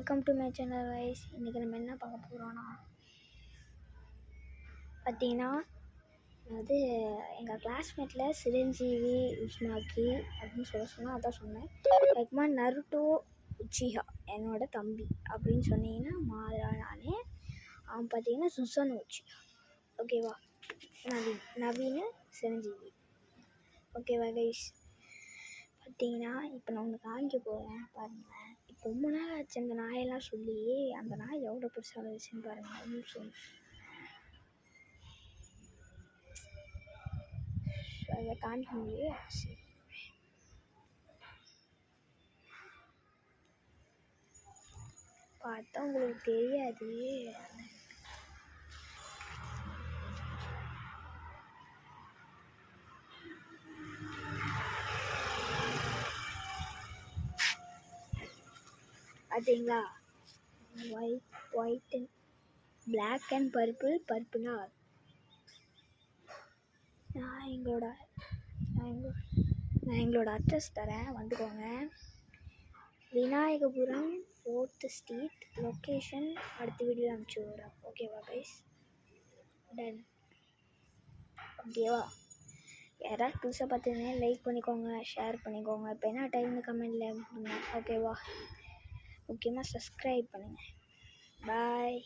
Welcome to my channel guys. இன்றைக்கி நம்ம என்ன பார்க்க போகிறோன்னா பார்த்தீங்கன்னா எங்கள் கிளாஸ்மேட்டில் சிரஞ்சீவி உஸ்மாக்கி அப்படின்னு சொன்னால் அதான் சொன்னேன். அதுக்குமா நருட்டோ உச்சிஹா என்னோட தம்பி அப்படின்னு சொன்னீங்கன்னா மாதிரா நானே. அவன் பார்த்தீங்கன்னா சுசன் உச்சிஹா. ஓகேவா? நவீன் சிரஞ்சீவி. ஓகேவா கைஸ்? பார்த்தீங்கன்னா இப்போ நான் ஒன்று காமிக்க போகிறேன் பாருங்கள். இப்போ ரொம்ப நாள் ஆச்சு அந்த நாயெல்லாம் சொல்லி. அந்த நாய் எவ்வளோ பெருசாக வச்சுன்னு பாருங்கள். அதை காமிக்க முடியும். சரி, பார்த்தா உங்களுக்கு தெரியாது. பார்த்தீங்களா? ஒயிட் அண்ட் பிளாக் அண்ட் பர்பிள்னா நான் எங்களோட அட்ரஸ் தரேன், வந்துக்கோங்க. Vinayagapuram 4th street. லொக்கேஷன் அடுத்த வீடியோவில் அனுப்பிச்சி விடுறேன். ஓகேவா கைஸ்? டன். ஓகேவா? யாராவது புதுசாக பார்த்துருந்தீங்க லைக் பண்ணிக்கோங்க, ஷேர் பண்ணிக்கோங்க. இப்போ என்ன டைம்னு கமெண்டில் பண்ணுங்க. ஓகேவா? முக்கியமாக சப்ஸ்கிரைப் பண்ணுங்கள். பாய்.